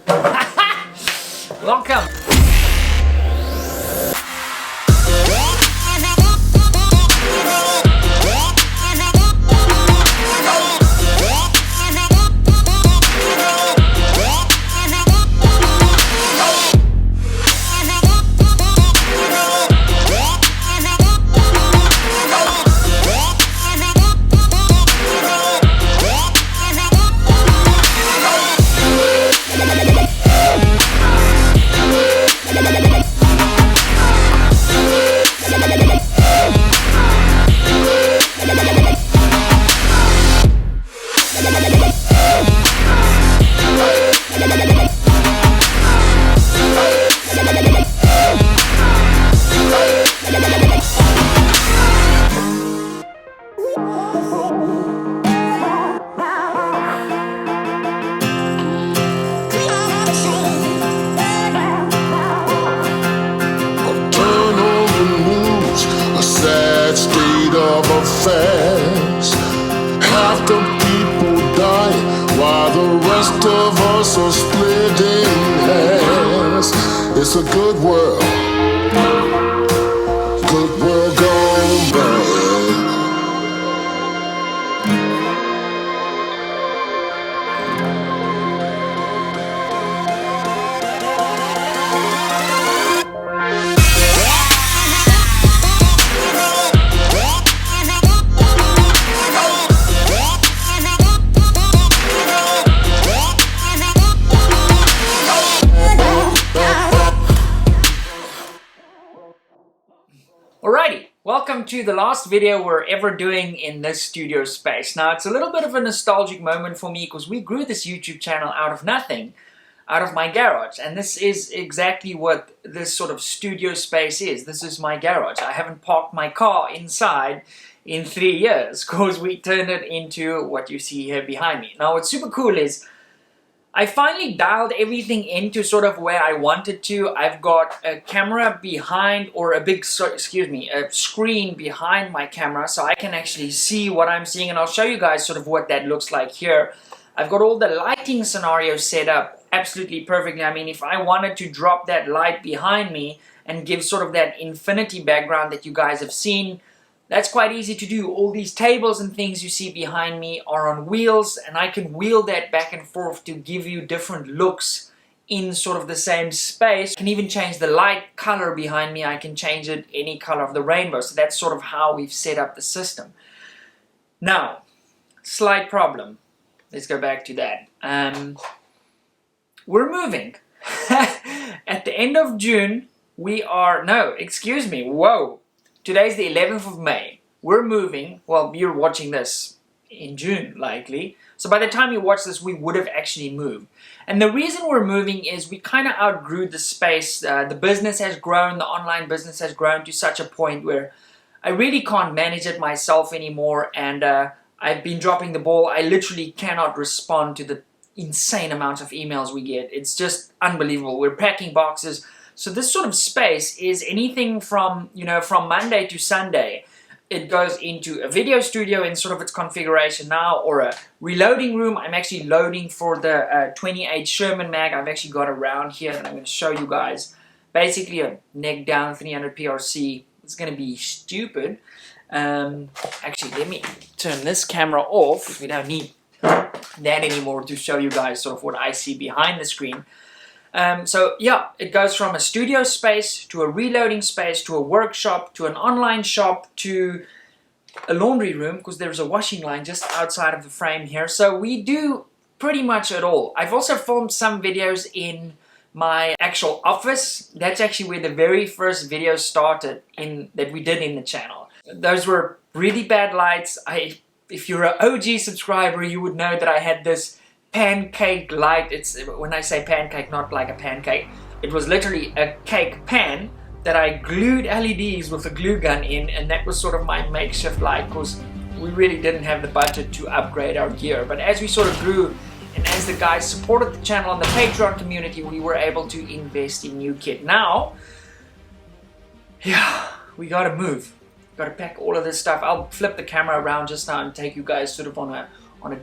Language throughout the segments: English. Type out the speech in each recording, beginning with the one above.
Welcome. Affairs. Half the people die while the rest of us are splitting hairs. It's a good world gone bad. Alrighty, welcome to the last video we're ever doing in this studio space. Now it's a little bit of a nostalgic moment for me because we grew this YouTube channel out of nothing, out of my garage, and this is exactly what this sort of studio space is. This is my garage. I haven't parked my car inside in 3 years because we turned it into what you see here behind me. Now what's super cool is I finally dialed everything into sort of where I wanted to. I've got a camera behind, or a screen behind my camera so I can actually see what I'm seeing, and I'll show you guys sort of what that looks like here. I've got all the lighting scenarios set up absolutely perfectly. I mean, if I wanted to drop that light behind me and give sort of that infinity background that you guys have seen, that's quite easy to do. All these tables and things you see behind me are on wheels, and I can wheel that back and forth to give you different looks in sort of the same space. I can even change the light color behind me. I can change it any color of the rainbow. So that's sort of how we've set up the system. Now, slight problem. Let's go back to that. We're moving. At the end of June, whoa. Today's the 11th of May. We're moving, well, you're watching this in June, likely. So by the time you watch this, we would have actually moved. And the reason we're moving is we kind of outgrew the space. The business has grown, the online business has grown to such a point where I really can't manage it myself anymore. And I've been dropping the ball. I literally cannot respond to the insane amount of emails we get. It's just unbelievable. We're packing boxes. So this sort of space is anything from, from Monday to Sunday. It goes into a video studio in sort of its configuration now, or a reloading room. I'm actually loading for the 28 Sherman mag I've actually got around here, and I'm going to show you guys. Basically a neck down 300 PRC. It's going to be stupid. Actually, let me turn this camera off. We don't need that anymore to show you guys sort of what I see behind the screen. So yeah, it goes from a studio space to a reloading space to a workshop to an online shop to a laundry room, because there's a washing line just outside of the frame here. So we do pretty much it all. I've also filmed some videos in my actual office. That's actually where the very first video started that we did in the channel. Those were really bad lights. If you're an OG subscriber, you would know that I had this pancake light. When I say pancake, not like a pancake, it was literally a cake pan that I glued LEDs with a glue gun in, and that was sort of my makeshift light because we really didn't have the budget to upgrade our gear. But as we sort of grew, and as the guys supported the channel and the Patreon community, we were able to invest in new kit. Now, yeah, we gotta move. Gotta pack all of this stuff. I'll flip the camera around just now and take you guys sort of on a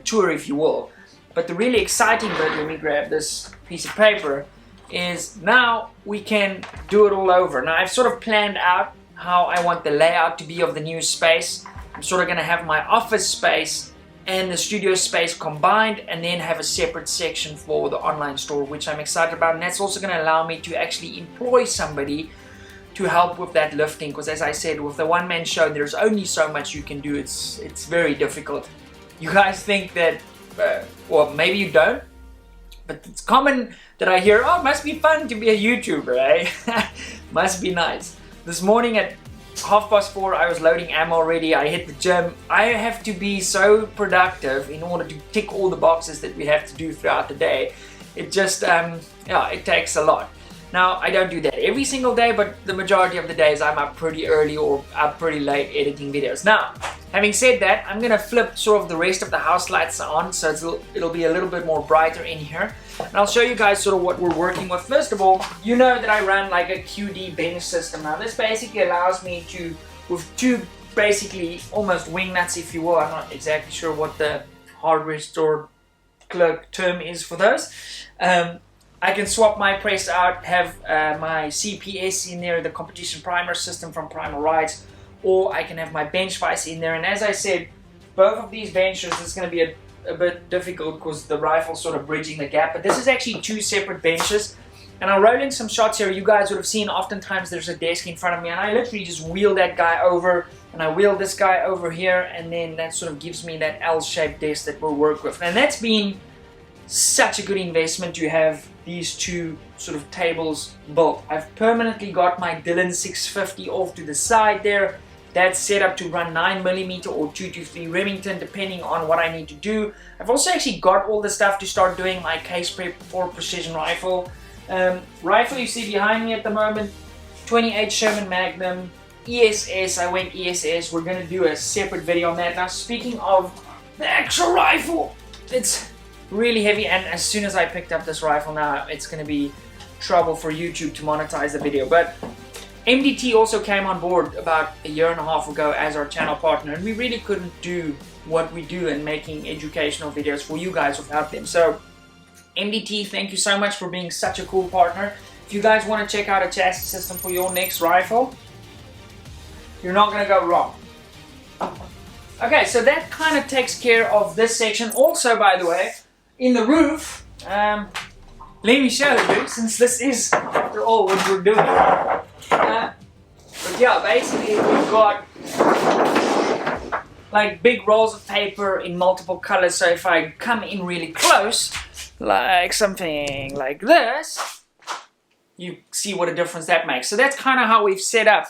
tour, if you will. But the really exciting bit, let me grab this piece of paper, is now we can do it all over. Now I've sort of planned out how I want the layout to be of the new space. I'm sort of going to have my office space and the studio space combined, and then have a separate section for the online store, which I'm excited about. And that's also going to allow me to actually employ somebody to help with that lifting, because as I said, with the one-man show, there's only so much you can do. It's very difficult. You guys think that, well, maybe you don't, but it's common that I hear, oh, it must be fun to be a YouTuber, eh? Must be nice. This morning at 4:30, I was loading ammo already. I hit the gym. I have to be so productive in order to tick all the boxes that we have to do throughout the day. It just, yeah, it takes a lot. Now, I don't do that every single day, but the majority of the days I'm up pretty early or up pretty late editing videos. Now, having said that, I'm gonna flip sort of the rest of the house lights on, so it'll be a little bit more brighter in here. And I'll show you guys sort of what we're working with. First of all, you know that I run like a QD bench system. Now, this basically allows me to, with two basically almost wing nuts, if you will. I'm not exactly sure what the hardware store clerk term is for those. I can swap my press out, have my CPS in there, the competition primer system from Primal Rides, or I can have my bench vise in there. And as I said, both of these benches is going to be a bit difficult because the rifle's sort of bridging the gap, but this is actually two separate benches. And I'll roll in some shots here. You guys would have seen oftentimes there's a desk in front of me, and I literally just wheel that guy over, and I wheel this guy over here, and then that sort of gives me that L-shaped desk that we'll work with. And that's been such a good investment to have these two sort of tables built. I've permanently got my Dillon 650 off to the side there. That's set up to run 9mm or 223 Remington, depending on what I need to do. I've also actually got all the stuff to start doing my case prep for precision rifle. Rifle you see behind me at the moment, 28 Sherman Magnum, ESS. I went ESS. We're going to do a separate video on that. Now, speaking of the actual rifle, it's really heavy, and as soon as I picked up this rifle now, it's going to be trouble for YouTube to monetize the video. But MDT also came on board about a year and a half ago as our channel partner, and we really couldn't do what we do in making educational videos for you guys without them. So MDT, thank you so much for being such a cool partner. If you guys want to check out a chassis system for your next rifle, you're not going to go wrong. Okay, so that kind of takes care of this section. Also, by the way, in the roof, let me show you, since this is, after all, what we're doing. But yeah, basically we've got like big rolls of paper in multiple colors, so if I come in really close, like something like this, you see what a difference that makes. So that's kind of how we've set up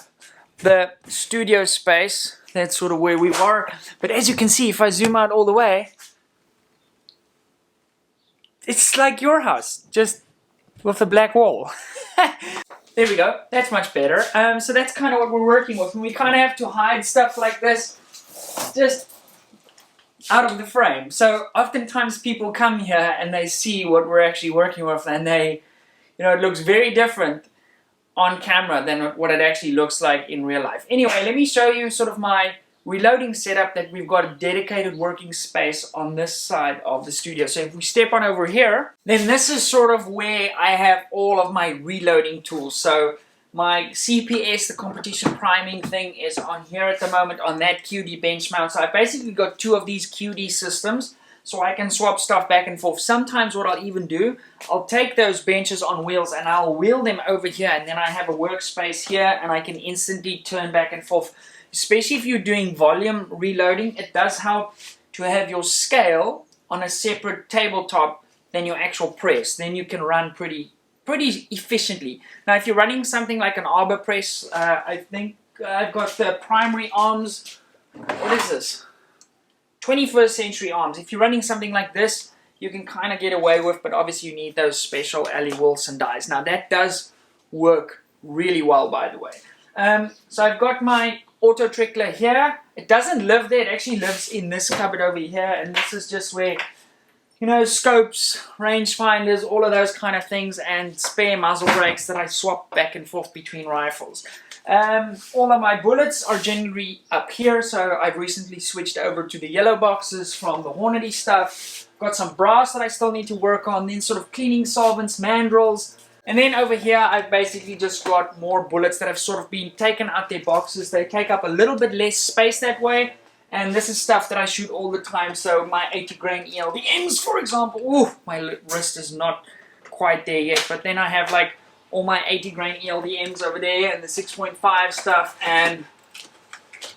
the studio space. That's sort of where we are. But as you can see, if I zoom out all the way, it's like your house, just with a black wall. There we go, that's much better. So that's kind of what we're working with, and we kind of have to hide stuff like this just out of the frame. So oftentimes people come here and they see what we're actually working with, and they, you know, it looks very different on camera than what it actually looks like in real life. Anyway, let me show you sort of my reloading setup, that we've got a dedicated working space on this side of the studio. So if we step on over here, then this is sort of where I have all of my reloading tools. So my CPS, the competition priming thing, is on here at the moment on that QD bench mount. So I've basically got two of these QD systems, so I can swap stuff back and forth. Sometimes what I'll even do, I'll take those benches on wheels and I'll wheel them over here, and then I have a workspace here and I can instantly turn back and forth. Especially if you're doing volume reloading, it does help to have your scale on a separate tabletop than your actual press. Then you can run pretty efficiently. Now if you're running something like an arbor press, I think I've got the primary arms, what is this? 21st century arms. If you're running something like this, you can kind of get away with, but obviously you need those special Ali Wilson dies. Now that does work really well, by the way. So I've got my auto trickler here. It doesn't live there, it actually lives in this cupboard over here, and this is just where, you know, scopes, rangefinders, all of those kind of things, and spare muzzle brakes that I swap back and forth between rifles. All of my bullets are generally up here, so I've recently switched over to the yellow boxes from the Hornady stuff. got some brass that I still need to work on, then sort of cleaning solvents, mandrels. And then over here, I've basically just got more bullets that have sort of been taken out their boxes. They take up a little bit less space that way. And this is stuff that I shoot all the time. So my 80 grain ELDMs, for example. Ooh, my wrist is not quite there yet. But then I have like all my 80 grain ELDMs over there and the 6.5 stuff. And,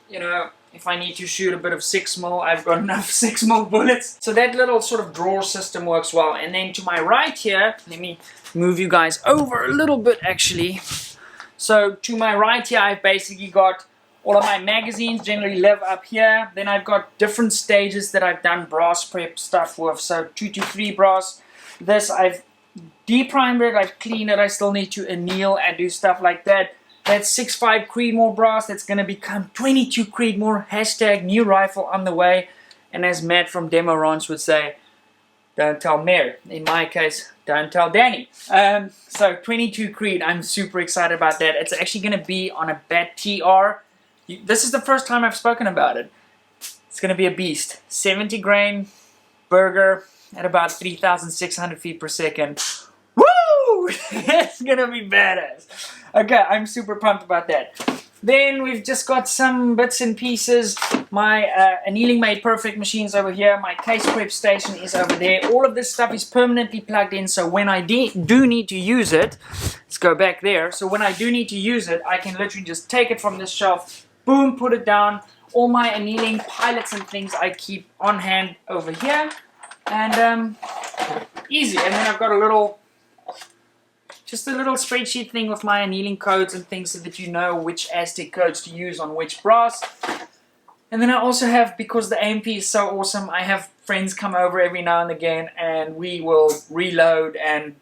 you know, if I need to shoot a bit of 6mm, I've got enough 6mm bullets. So that little sort of drawer system works well. And then to my right here, let me move you guys over a little bit actually. So to my right here, I've basically got all of my magazines generally live up here. Then I've got different stages that I've done brass prep stuff with. So 223 brass. This I've deprimed it, I've cleaned it, I still need to anneal and do stuff like that. That's 6.5 Creedmoor brass. That's going to become 22 Creedmoor. Hashtag new rifle on the way. And as Matt from Demo Ranch would say, don't tell Mary. In my case, don't tell Danny. So 22 Creed, I'm super excited about that. It's actually going to be on a BAT TR. This is the first time I've spoken about it. It's going to be a beast. 70 grain burger at about 3,600 feet per second. Woo! It's going to be badass. Okay, I'm super pumped about that. Then we've just got some bits and pieces. My annealing made perfect machines over here. My case prep station is over there. All of this stuff is permanently plugged in, so when I do need to use it, let's go back there. So when I do need to use it, I can literally just take it from this shelf, boom, put it down. All my annealing pilots and things I keep on hand over here. And easy. And then I've got a little... just a little spreadsheet thing with my annealing codes and things so that you know which Aztec codes to use on which brass. And then I also have, because the AMP is so awesome, I have friends come over every now and again and we will reload and...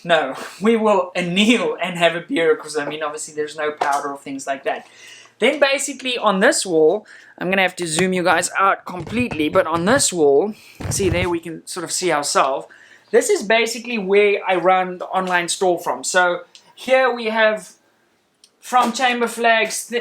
no, we will anneal and have a beer because, I mean, obviously there's no powder or things like that. Then basically on this wall, I'm going to have to zoom you guys out completely, but on this wall, see there we can sort of see ourselves. This is basically where I run the online store from. So here we have from chamber flags,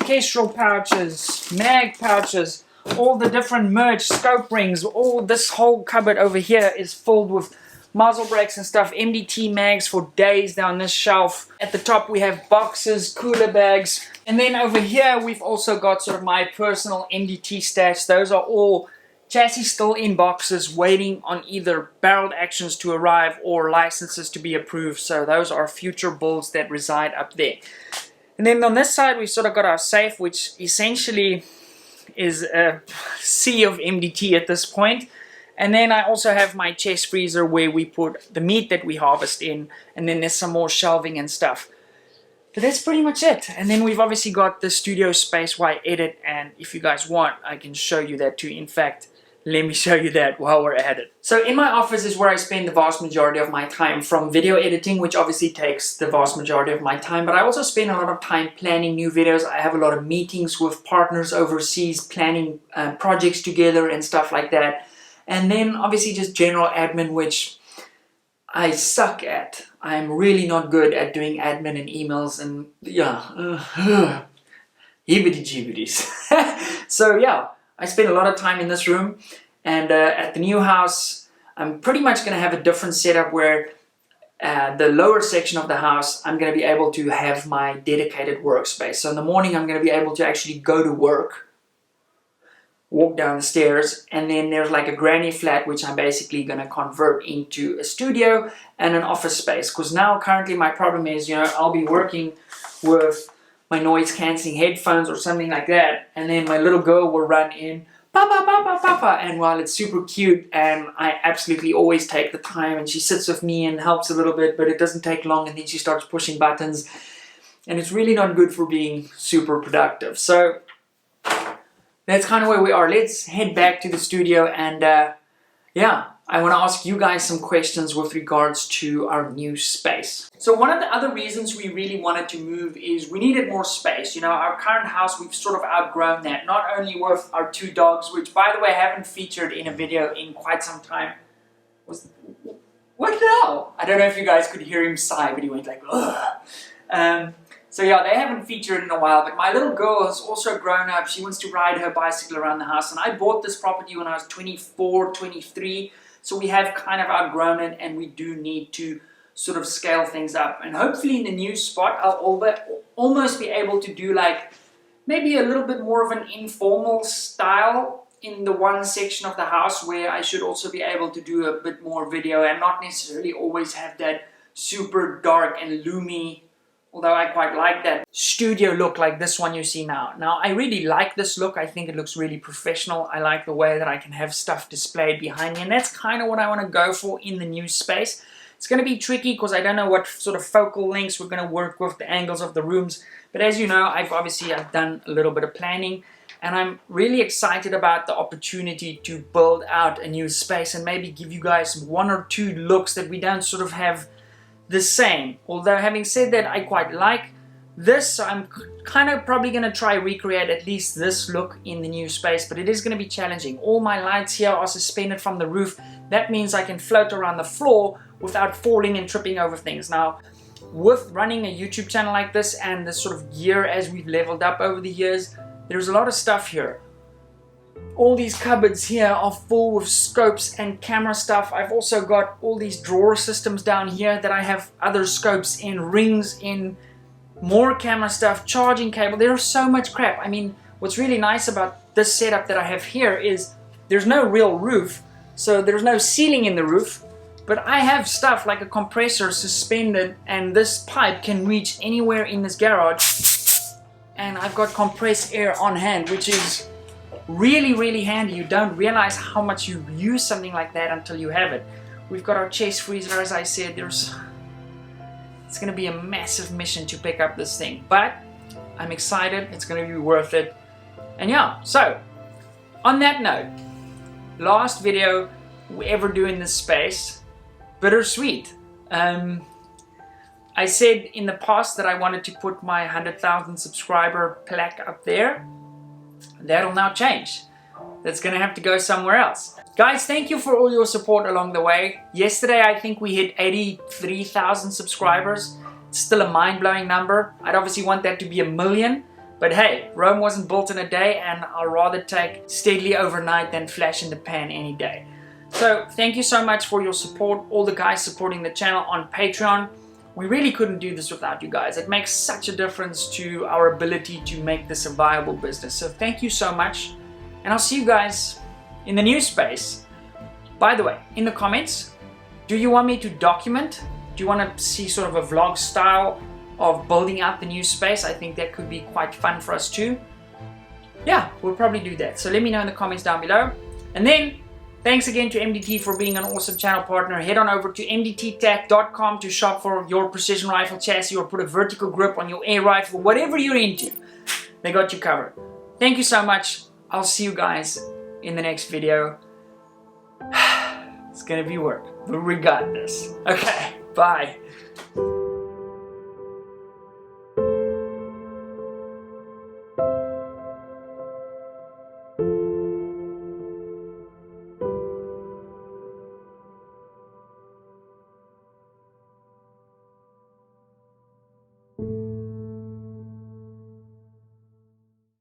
kestrel pouches, mag pouches, all the different merch, scope rings, all this whole cupboard over here is filled with muzzle brakes and stuff, MDT mags for days down this shelf. At the top we have boxes, cooler bags, and then over here we've also got sort of my personal MDT stash. Those are all chassis still in boxes waiting on either barreled actions to arrive or licenses to be approved. So those are future builds that reside up there. And then on this side we've sort of got our safe, which essentially is a sea of MDT at this point. And then I also have my chest freezer where we put the meat that we harvest in, and then there's some more shelving and stuff. But that's pretty much it. And then we've obviously got the studio space where I edit, and if you guys want, I can show you that too. In fact, let me show you that while we're at it. So in my office is where I spend the vast majority of my time, from video editing, which obviously takes the vast majority of my time, but I also spend a lot of time planning new videos. I have a lot of meetings with partners overseas, planning projects together and stuff like that. And then obviously just general admin, which I suck at. I'm really not good at doing admin and emails and hibbity-jibbities. So yeah, I spend a lot of time in this room, and at the new house I'm pretty much going to have a different setup where the lower section of the house I'm going to be able to have my dedicated workspace. So in the morning I'm going to be able to actually go to work, walk down the stairs, and then there's like a granny flat which I'm basically going to convert into a studio and an office space. Because now currently my problem is, you know, I'll be working with my noise cancelling headphones or something like that, and then my little girl will run in, papa, papa, papa, and while it's super cute and I absolutely always take the time and she sits with me and helps a little bit, but it doesn't take long, and then she starts pushing buttons and it's really not good for being super productive. So that's kind of where we are. Let's head back to the studio, and yeah, I want to ask you guys some questions with regards to our new space. So one of the other reasons we really wanted to move is we needed more space. You know, our current house, we've sort of outgrown that. Not only with our two dogs, which by the way haven't featured in a video in quite some time. What the hell? I don't know if you guys could hear him sigh, but he went like, ugh. So yeah, they haven't featured in a while, but my little girl has also grown up. She wants to ride her bicycle around the house, and I bought this property when I was 24, 23, so we have kind of outgrown it, and we do need to sort of scale things up. And hopefully in the new spot, I'll almost be able to do like maybe a little bit more of an informal style in the one section of the house where I should also be able to do a bit more video and not necessarily always have that super dark and loomy, although I quite like that studio look like this one you see now. Now, I really like this look. I think it looks really professional. I like the way that I can have stuff displayed behind me, and that's kind of what I want to go for in the new space. It's going to be tricky because I don't know what sort of focal lengths we're going to work with, the angles of the rooms. But as you know, I've done a little bit of planning, and I'm really excited about the opportunity to build out a new space and maybe give you guys one or two looks that we don't sort of have the same. Although having said that, I quite like this, so I'm kind of probably going to try recreate at least this look in the new space, but it is going to be challenging. All my lights here are suspended from the roof. That means I can float around the floor without falling and tripping over things. Now, with running a YouTube channel like this and the sort of gear as we've leveled up over the years, there's a lot of stuff here. All these cupboards here are full with scopes and camera stuff. I've also got all these drawer systems down here that I have other scopes in, rings in, more camera stuff, charging cable. There's so much crap. I mean, what's really nice about this setup that I have here is there's no real roof, so there's no ceiling in the roof, but I have stuff like a compressor suspended, and this pipe can reach anywhere in this garage, and I've got compressed air on hand, which is really handy. You don't realize how much you use something like that until you have it. We've got our chest freezer, as I said. It's going to be a massive mission to pick up this thing, but I'm excited. It's going to be worth it. And yeah, so on that note, last video we ever do in this space, bittersweet. I said in the past that I wanted to put my 100,000 subscriber plaque up there. That'll now change. That's gonna have to go somewhere else. Guys, thank you for all your support along the way. Yesterday I think we hit 83,000 subscribers. It's still a mind-blowing number. I'd obviously want that to be 1 million, but hey, Rome wasn't built in a day, and I'll rather take steadily overnight than flash in the pan any day. So thank you so much for your support, all the guys supporting the channel on Patreon. We really couldn't do this without you guys. It makes such a difference to our ability to make this a viable business. So thank you so much, and I'll see you guys in the new space. By the way, in the comments, do you want me to document? Do you want to see sort of a vlog style of building out the new space? I think that could be quite fun for us too. Yeah, we'll probably do that. So let me know in the comments down below. And then, thanks again to MDT for being an awesome channel partner. Head on over to mdttac.com to shop for your precision rifle chassis or put a vertical grip on your air rifle, whatever you're into. They got you covered. Thank you so much. I'll see you guys in the next video. It's gonna be work, but we got this. Okay, bye.